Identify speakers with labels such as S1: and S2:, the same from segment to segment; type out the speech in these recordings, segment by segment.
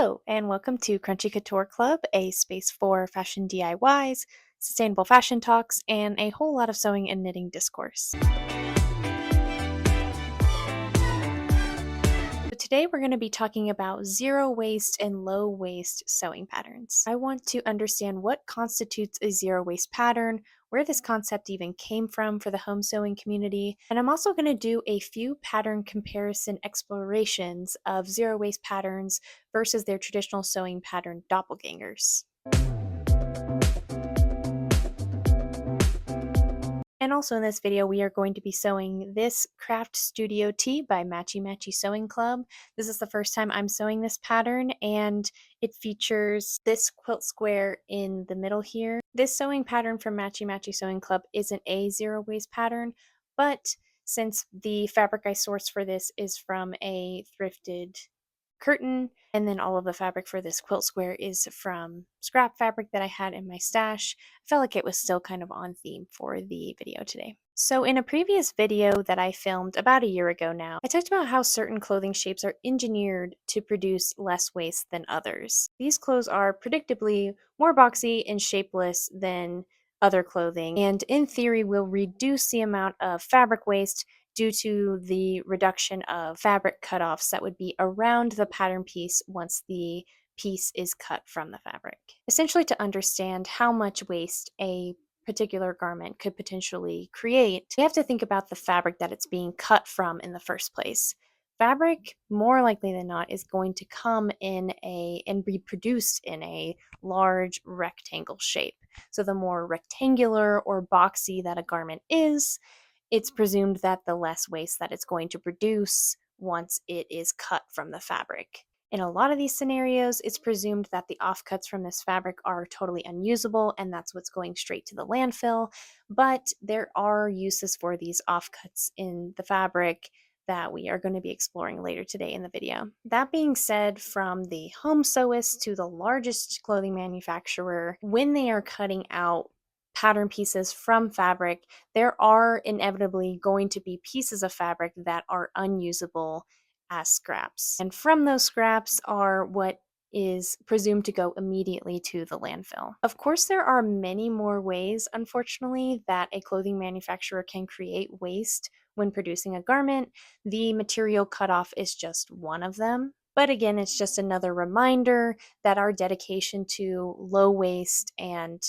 S1: Hello, and welcome to Crunchy Couture Club, a space for fashion DIYs, sustainable fashion talks, and a whole lot of sewing and knitting discourse. So today we're going to be talking about zero waste and low waste sewing patterns. I want to understand what constitutes a zero waste pattern, where this concept even came from for the home sewing community, and I'm also going to do a few pattern comparison explorations of zero waste patterns versus their traditional sewing pattern doppelgangers. And also in this video, we are going to be sewing this Craft Studio Tee by Matchy Matchy Sewing Club. This is the first time I'm sewing this pattern, and it features this quilt square in the middle here. This sewing pattern from Matchy Matchy Sewing Club isn't a zero waste pattern, but since the fabric I sourced for this is from a thrifted curtain, and then all of the fabric for this quilt square is from scrap fabric that I had in my stash, I felt like it was still kind of on theme for the video today. So in a previous video that I filmed about a year ago now, I talked about how certain clothing shapes are engineered to produce less waste than others. These clothes are predictably more boxy and shapeless than other clothing, and in theory will reduce the amount of fabric waste due to the reduction of fabric cutoffs that would be around the pattern piece once the piece is cut from the fabric. Essentially, to understand how much waste a particular garment could potentially create, we have to think about the fabric that it's being cut from in the first place. Fabric, more likely than not, is going to come in and be produced in a large rectangle shape. So the more rectangular or boxy that a garment is, it's presumed that the less waste that it's going to produce once it is cut from the fabric. In a lot of these scenarios, it's presumed that the offcuts from this fabric are totally unusable, and that's what's going straight to the landfill. But there are uses for these offcuts in the fabric that we are going to be exploring later today in the video. That being said, from the home sewist to the largest clothing manufacturer, when they are cutting out pattern pieces from fabric, there are inevitably going to be pieces of fabric that are unusable as scraps. And from those scraps are what is presumed to go immediately to the landfill. Of course, there are many more ways, unfortunately, that a clothing manufacturer can create waste when producing a garment. The material cutoff is just one of them. But again, it's just another reminder that our dedication to low waste and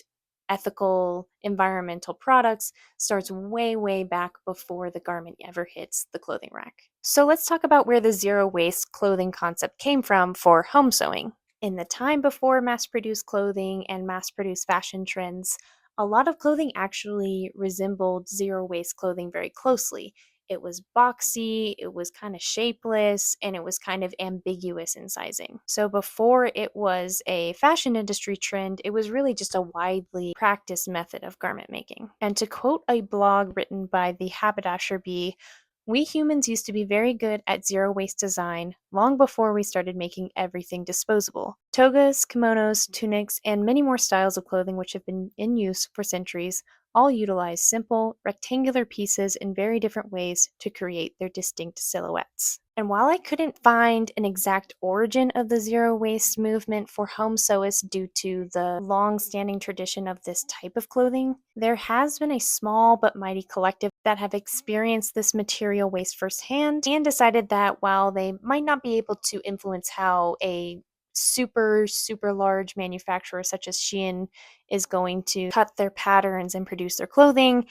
S1: ethical environmental products starts way, way back before the garment ever hits the clothing rack. So let's talk about where the zero waste clothing concept came from for home sewing. In the time before mass-produced clothing and mass-produced fashion trends, a lot of clothing actually resembled zero waste clothing very closely. It was boxy, it was kind of shapeless, and it was kind of ambiguous in sizing. So before it was a fashion industry trend, it was really just a widely practiced method of garment making. And to quote a blog written by the Haberdasher Bee, "We humans used to be very good at zero waste design long before we started making everything disposable. Togas, kimonos, tunics, and many more styles of clothing which have been in use for centuries all utilize simple, rectangular pieces in very different ways to create their distinct silhouettes." And while I couldn't find an exact origin of the zero waste movement for home sewists due to the long-standing tradition of this type of clothing, there has been a small but mighty collective that have experienced this material waste firsthand and decided that while they might not be able to influence how a super large manufacturer such as Shein is going to cut their patterns and produce their clothing,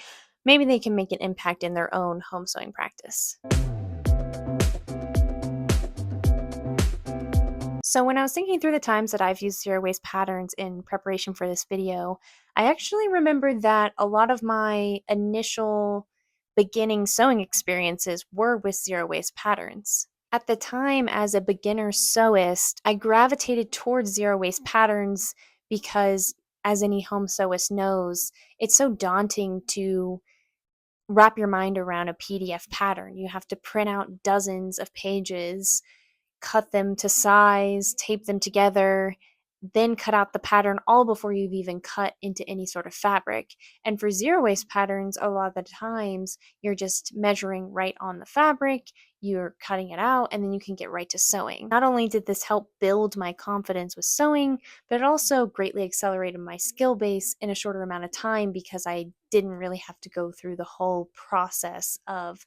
S1: maybe they can make an impact in their own home sewing practice. So when I was thinking through the times that I've used zero waste patterns in preparation for this video, I actually remembered that a lot of my initial beginning sewing experiences were with zero waste patterns. At the time, as a beginner sewist, I gravitated towards zero waste patterns because, as any home sewist knows, it's so daunting to wrap your mind around a PDF pattern. You have to print out dozens of pages, cut them to size, tape them together, then cut out the pattern all before you've even cut into any sort of fabric. And for zero waste patterns, a lot of the times you're just measuring right on the fabric. you're cutting it out, and then you can get right to sewing. Not only did this help build my confidence with sewing, but it also greatly accelerated my skill base in a shorter amount of time because I didn't really have to go through the whole process of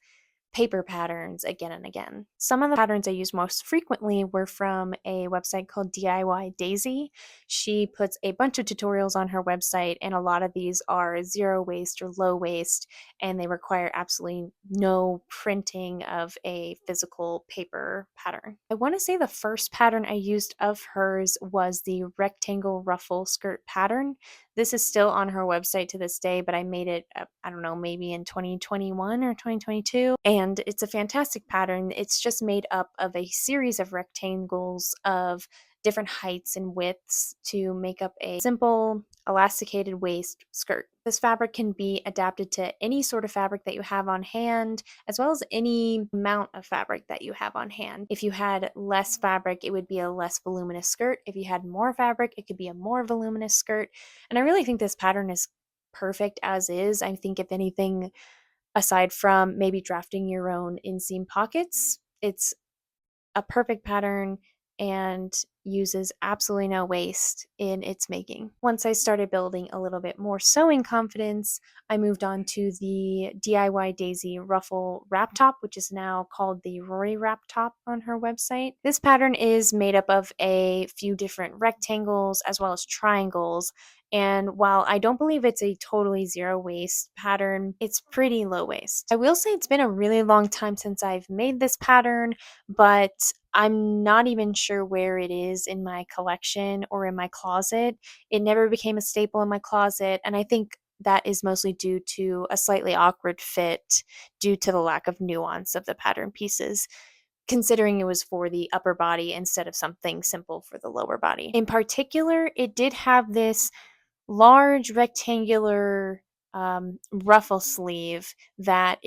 S1: paper patterns again and again. Some of the patterns I used most frequently were from a website called DIY Daisy. She puts a bunch of tutorials on her website, and a lot of these are zero waste or low waste, and they require absolutely no printing of a physical paper pattern. I want to say the first pattern I used of hers was the rectangle ruffle skirt pattern. This is still on her website to this day, but I made it, I don't know, maybe in 2021 or 2022. And it's a fantastic pattern. It's just made up of a series of rectangles of different heights and widths to make up a simple elasticated waist skirt. This fabric can be adapted to any sort of fabric that you have on hand, as well as any amount of fabric that you have on hand. If you had less fabric, it would be a less voluminous skirt. If you had more fabric, it could be a more voluminous skirt. And I really think this pattern is perfect as is. I think if anything, aside from maybe drafting your own inseam pockets, it's a perfect pattern and uses absolutely no waste in its making. Once I started building a little bit more sewing confidence, I moved on to the DIY Daisy ruffle wrap top, which is now called the Rory wrap top on her website. This pattern is made up of a few different rectangles as well as triangles. And while I don't believe it's a totally zero waste pattern, it's pretty low waste. I will say it's been a really long time since I've made this pattern, but I'm not even sure where it is in my collection or in my closet. It never became a staple in my closet, and I think that is mostly due to a slightly awkward fit due to the lack of nuance of the pattern pieces, considering it was for the upper body instead of something simple for the lower body. In particular, it did have this large rectangular ruffle sleeve that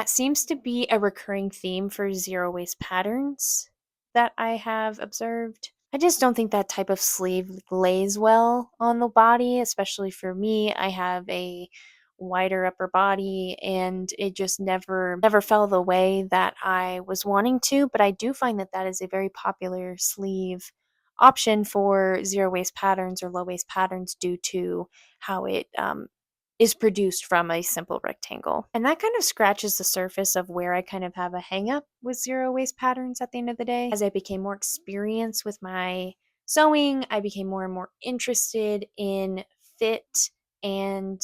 S1: seems to be a recurring theme for zero waste patterns that I have observed. I just don't think that type of sleeve lays well on the body, especially for me. I have a wider upper body and it just never fell the way that I was wanting to, but I do find that that is a very popular sleeve option for zero waste patterns or low waste patterns due to how it is produced from a simple rectangle. And that kind of scratches the surface of where I kind of have a hang up with zero waste patterns at the end of the day. As I became more experienced with my sewing, I became more and more interested in fit and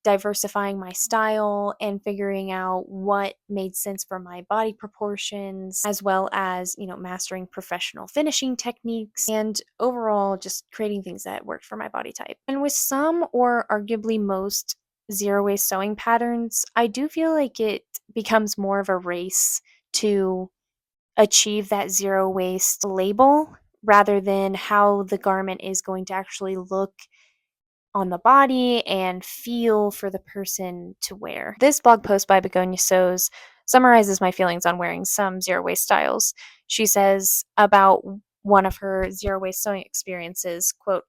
S1: diversifying my style and figuring out what made sense for my body proportions, as well as, mastering professional finishing techniques and overall just creating things that worked for my body type. And with some or arguably most zero waste sewing patterns, I do feel like it becomes more of a race to achieve that zero waste label rather than how the garment is going to actually look on the body and feel for the person to wear. This blog post by Begonia Sews summarizes my feelings on wearing some zero waste styles. She says about one of her zero waste sewing experiences, quote,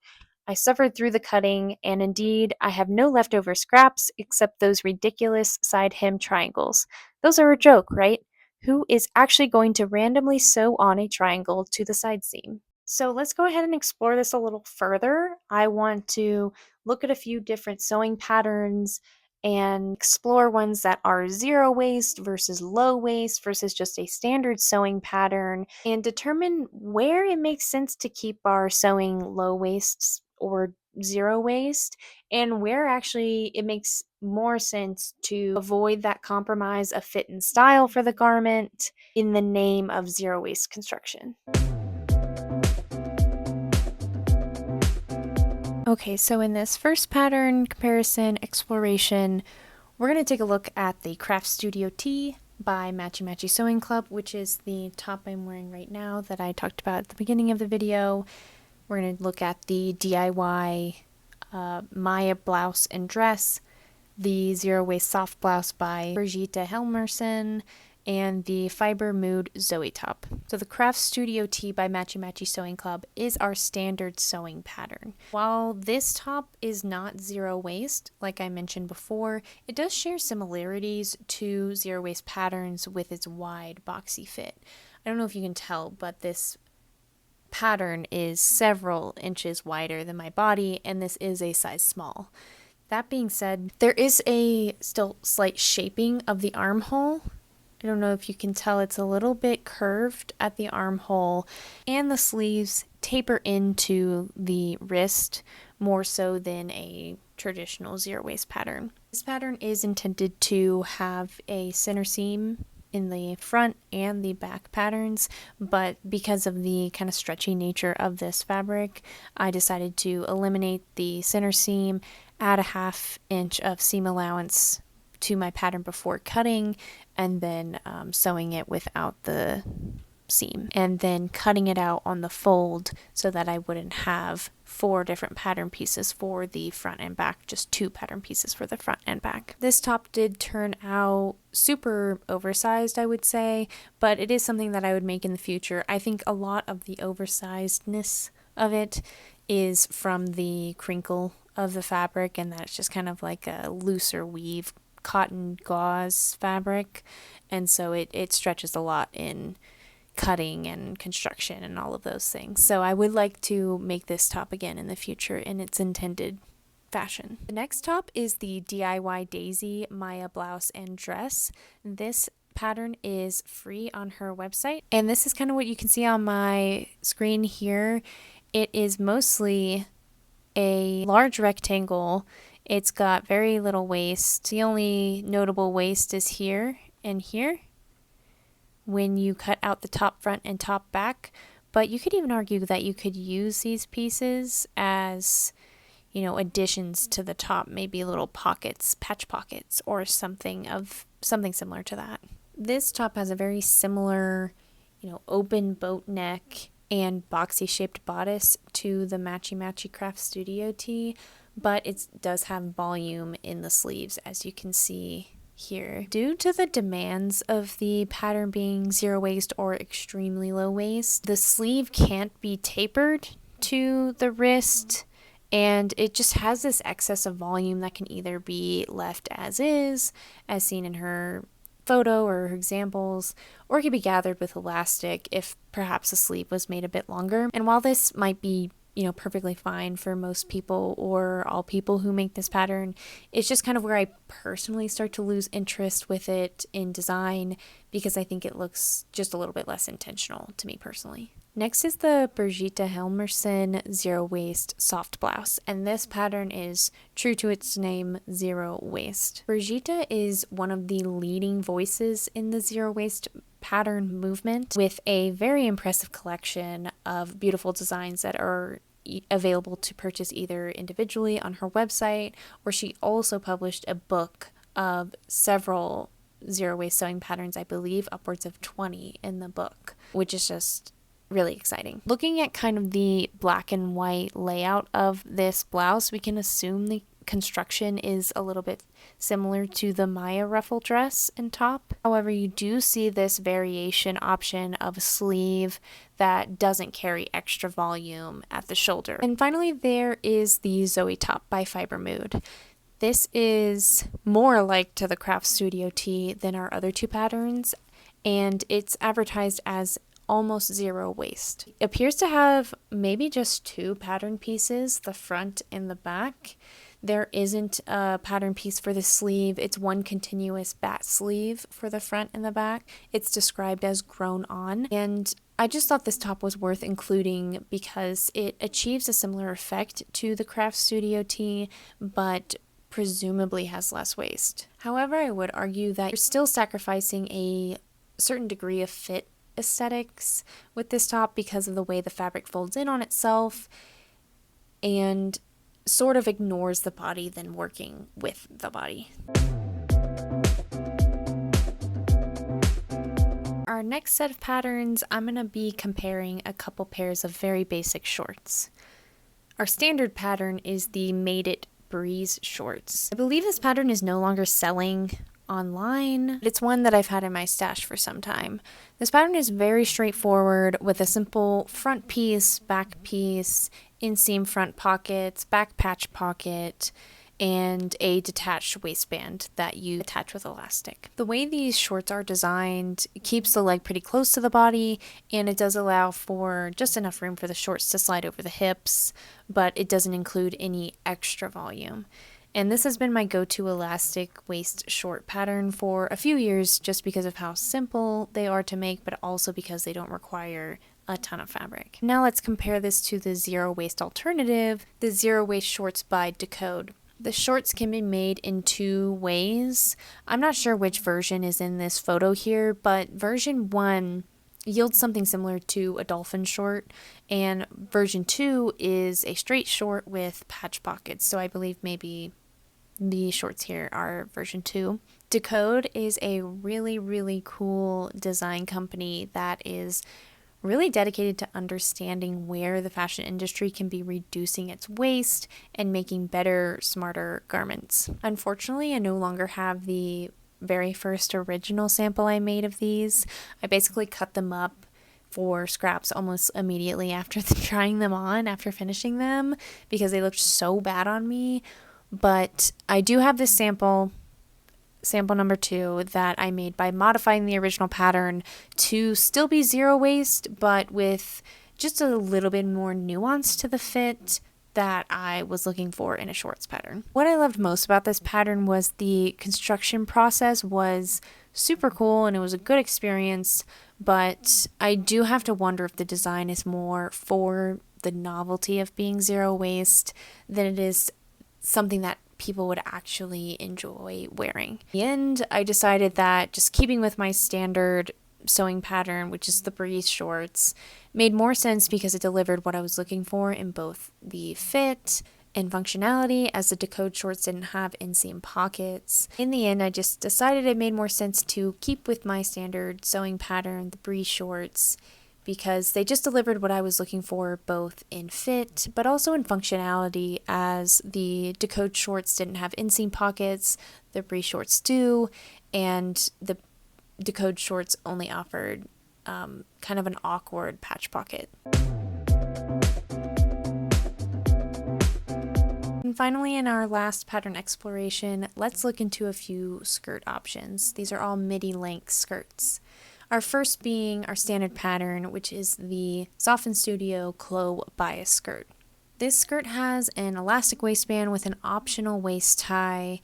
S1: "I suffered through the cutting, and indeed I have no leftover scraps except those ridiculous side hem triangles. Those are a joke, right? Who is actually going to randomly sew on a triangle to the side seam?" So let's go ahead and explore this a little further. I want to look at a few different sewing patterns and explore ones that are zero waste versus low waste versus just a standard sewing pattern and determine where it makes sense to keep our sewing low waste or zero waste and where actually it makes more sense to avoid that compromise of fit and style for the garment in the name of zero waste construction. Okay, so in this first pattern comparison exploration, we're going to take a look at the Craft Studio Tee by Matchy Matchy Sewing Club, which is the top I'm wearing right now that I talked about at the beginning of the video. We're going to look at the DIY Maya blouse and dress, the Zero Waste Soft Blouse by Brigitte Helmerson, and the Fiber Mood Zoe top. So the Craft Studio Tee by Matchy Matchy Sewing Club is our standard sewing pattern. While this top is not zero waist, like I mentioned before, it does share similarities to zero waist patterns with its wide boxy fit. I don't know if you can tell, but this pattern is several inches wider than my body, and this is a size small. That being said, there is a still slight shaping of the armhole. I don't know if you can tell, it's a little bit curved at the armhole, and the sleeves taper into the wrist more so than a traditional zero waist pattern. This pattern is intended to have a center seam in the front and the back patterns, but because of the kind of stretchy nature of this fabric, I decided to eliminate the center seam, add a 1/2 inch of seam allowance to my pattern before cutting, and then sewing it without the seam, and then cutting it out on the fold so that I wouldn't have 4 different pattern pieces for the front and back, just 2 pattern pieces for the front and back. This top did turn out super oversized, I would say, but it is something that I would make in the future. I think a lot of the oversizedness of it is from the crinkle of the fabric, and that it's just kind of like a looser weave cotton gauze fabric, and so it stretches a lot in cutting and construction and all of those things. So I would like to make this top again in the future in its intended fashion. The next top is the DIY Daisy Maya blouse and dress. This pattern is free on her website, and this is kind of what you can see on my screen here. It is mostly a large rectangle. It's got very little waist. The only notable waist is here and here when you cut out the top front and top back, but you could even argue that you could use these pieces as, you know, additions to the top, maybe little pockets, patch pockets, or something similar to that. This top has a very similar, you know, open boat neck and boxy shaped bodice to the Matchy Matchy Craft Studio Tee, but it does have volume in the sleeves, as you can see here. Due to the demands of the pattern being zero waist or extremely low waist, the sleeve can't be tapered to the wrist, and it just has this excess of volume that can either be left as is, as seen in her photo or her examples, or it could be gathered with elastic if perhaps the sleeve was made a bit longer. And while this might be, you know, perfectly fine for most people or all people who make this pattern, it's just kind of where I personally start to lose interest with it in design, because I think it looks just a little bit less intentional to me personally. Next is the Birgitta Helmerson Zero Waist Soft Blouse, and this pattern is true to its name, zero waist. Birgitta is one of the leading voices in the zero waist pattern movement, with a very impressive collection of beautiful designs that are available to purchase either individually on her website, or she also published a book of several zero waist sewing patterns, I believe upwards of 20 in the book, which is just really exciting. Looking at kind of the black and white layout of this blouse, we can assume the construction is a little bit similar to the Maya ruffle dress and top. However, you do see this variation option of a sleeve that doesn't carry extra volume at the shoulder. And finally, there is the Zoe top by Fiber Mood. This is more alike to the Craft Studio Tee than our other 2 patterns, and it's advertised as almost zero waist. It appears to have maybe just 2 pattern pieces, the front and the back. There isn't a pattern piece for the sleeve. It's one continuous bat sleeve for the front and the back. It's described as grown on, and I just thought this top was worth including because it achieves a similar effect to the Craft Studio Tee, but presumably has less waist. However, I would argue that you're still sacrificing a certain degree of fit aesthetics with this top because of the way the fabric folds in on itself and sort of ignores the body than working with the body. Our next set of patterns, I'm going to be comparing a couple pairs of very basic shorts. Our standard pattern is the MadeIt Breeze shorts. I believe this pattern is no longer selling online. It's one that I've had in my stash for some time. This pattern is very straightforward with a simple front piece, back piece, inseam front pockets, back patch pocket, and a detached waistband that you attach with elastic. The way these shorts are designed keeps the leg pretty close to the body, and it does allow for just enough room for the shorts to slide over the hips, but it doesn't include any extra volume. And this has been my go-to elastic waist short pattern for a few years just because of how simple they are to make, but also because they don't require a ton of fabric. Now let's compare this to the zero waist alternative, the zero waist shorts by Decode. The shorts can be made in two ways. I'm not sure which version is in this photo here, but version 1 yields something similar to a dolphin short, and version 2 is a straight short with patch pockets. So I believe maybe the shorts here are version 2. Decode is a really cool design company that is really dedicated to understanding where the fashion industry can be reducing its waste and making better, smarter garments. Unfortunately, I no longer have the very first original sample I made of these. I basically cut them up for scraps almost immediately after trying them on, after finishing them, because they looked so bad on me. But I do have this sample number 2 that I made by modifying the original pattern to still be zero waist, but with just a little bit more nuance to the fit that I was looking for in a shorts pattern. What I loved most about this pattern was the construction process was super cool and it was a good experience, but I do have to wonder if the design is more for the novelty of being zero waist than it is something that people would actually enjoy wearing. In the end, I decided that just keeping with my standard sewing pattern, which is the Breeze shorts, made more sense because it delivered what I was looking for in both the fit and functionality, as the Decode shorts didn't have inseam pockets. In the end, I just decided it made more sense to keep with my standard sewing pattern, the Breeze shorts, because they just delivered what I was looking for both in fit but also in functionality, as the Decode shorts didn't have inseam pockets, the Breeze shorts do, and the Decode shorts only offered kind of an awkward patch pocket. And finally, in our last pattern exploration, let's look into a few skirt options. These are all midi length skirts. Our first being our standard pattern, which is the Soften Studio Clo bias skirt. This skirt has an elastic waistband with an optional waist tie,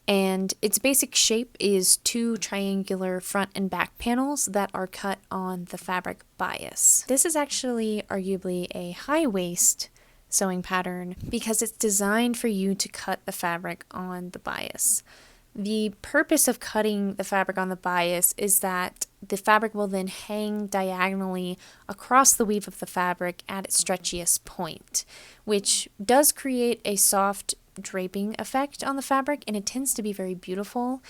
S1: and its basic shape is 2 triangular front and back panels that are cut on the fabric bias. This is actually arguably a high waist sewing pattern because it's designed for you to cut the fabric on the bias. The purpose of cutting the fabric on the bias is that the fabric will then hang diagonally across the weave of the fabric at its stretchiest point, which does create a soft draping effect on the fabric, and it tends to be very beautiful.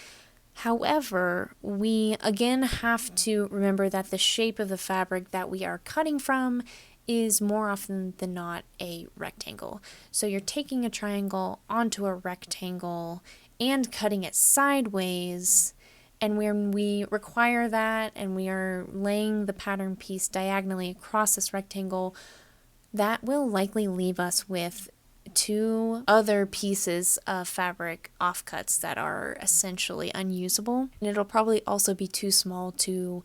S1: However, we again have to remember that the shape of the fabric that we are cutting from is more often than not a rectangle. So you're taking a triangle onto a rectangle and cutting it sideways, and when we require that and we are laying the pattern piece diagonally across this rectangle, that will likely leave us with 2 other pieces of fabric offcuts that are essentially unusable, and it'll probably also be too small to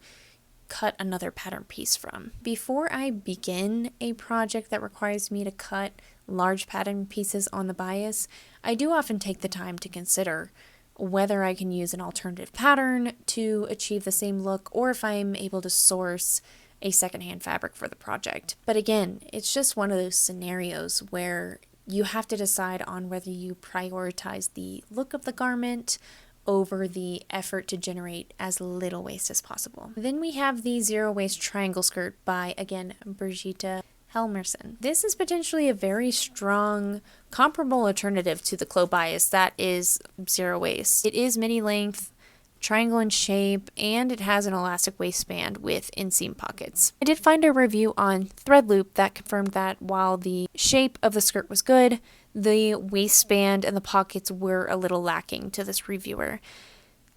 S1: cut another pattern piece from. Before I begin a project that requires me to cut large pattern pieces on the bias, I do often take the time to consider whether I can use an alternative pattern to achieve the same look, or if I'm able to source a secondhand fabric for the project. But again, it's just one of those scenarios where you have to decide on whether you prioritize the look of the garment over the effort to generate as little waste as possible. Then we have the zero waist triangle skirt by, again, Brigitte Helmerson. This is potentially a very strong, comparable alternative to the Clo bias that is zero waist. It is midi length, triangle in shape, and it has an elastic waistband with inseam pockets. I did find a review on Threadloop that confirmed that while the shape of the skirt was good, the waistband and the pockets were a little lacking to this reviewer.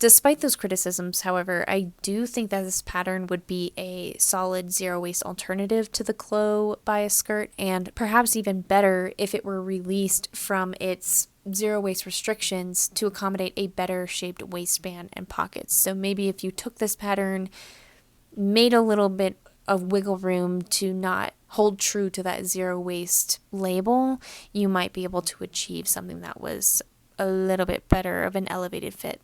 S1: Despite those criticisms, however, I do think that this pattern would be a solid zero waste alternative to the clo bias skirt, and perhaps even better if it were released from its zero waste restrictions to accommodate a better shaped waistband and pockets. So maybe if you took this pattern, made a little bit of wiggle room to not hold true to that zero waste label, you might be able to achieve something that was a little bit better of an elevated fit.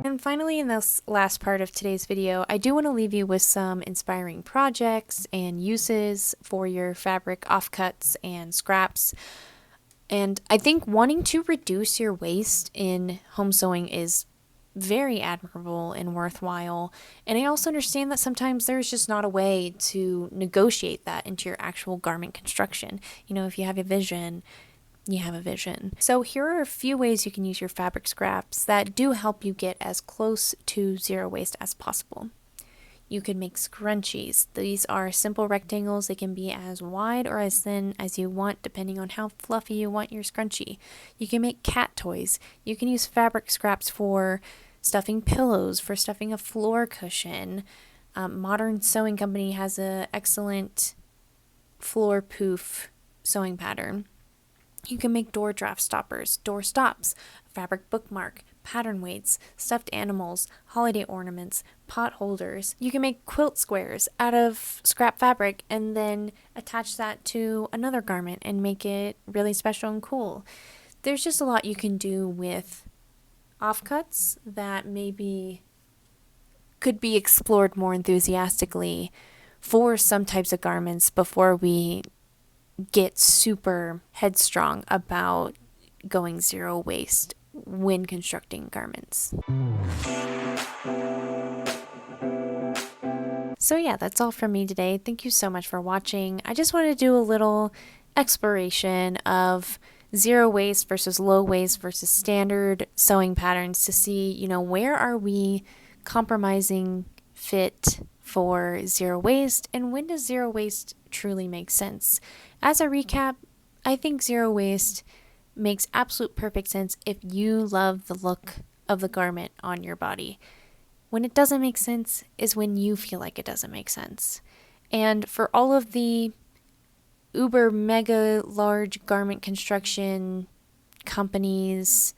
S1: And finally, in this last part of today's video, I do want to leave you with some inspiring projects and uses for your fabric offcuts and scraps. And I think wanting to reduce your waste in home sewing is very admirable and worthwhile. And I also understand that sometimes there's just not a way to negotiate that into your actual garment construction. You know, if you have a vision, you have a vision. So here are a few ways you can use your fabric scraps that do help you get as close to zero waste as possible. You could make scrunchies. These are simple rectangles. They can be as wide or as thin as you want, depending on how fluffy you want your scrunchie. You can make cat toys. You can use fabric scraps for stuffing pillows, for stuffing a floor cushion. Modern Sewing Company has an excellent floor poof sewing pattern. You can make door draft stoppers, door stops, fabric bookmark, pattern weights, stuffed animals, holiday ornaments, pot holders. You can make quilt squares out of scrap fabric and then attach that to another garment and make it really special and cool. There's just a lot you can do with offcuts that maybe could be explored more enthusiastically for some types of garments before we get super headstrong about going zero waste when constructing garments. So yeah, that's all from me today. Thank you so much for watching. I just wanted to do a little exploration of zero waste versus low waste versus standard sewing patterns to see, you know, where are we compromising fit for zero waste and when does zero waste truly make sense. As a recap, I think zero waste makes absolute perfect sense if you love the look of the garment on your body. When it doesn't make sense is when you feel like it doesn't make sense. And for all of the uber mega large garment construction companies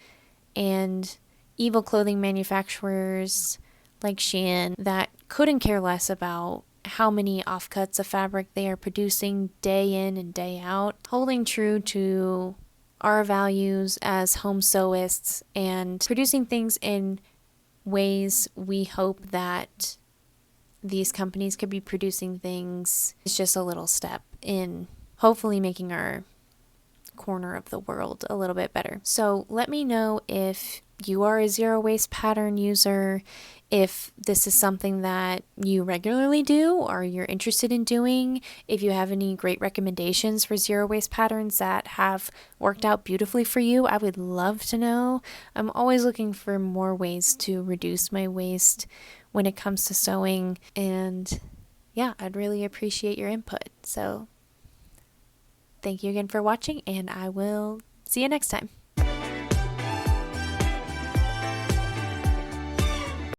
S1: and evil clothing manufacturers like Shein that couldn't care less about how many offcuts of fabric they are producing day in and day out, holding true to our values as home sewists and producing things in ways we hope that these companies could be producing things is just a little step in hopefully making our corner of the world a little bit better. So let me know if you are a zero waste pattern user, if this is something that you regularly do or you're interested in doing, if you have any great recommendations for zero waste patterns that have worked out beautifully for you, I would love to know. I'm always looking for more ways to reduce my waste when it comes to sewing, and yeah, I'd really appreciate your input. So thank you again for watching, and I will see you next time.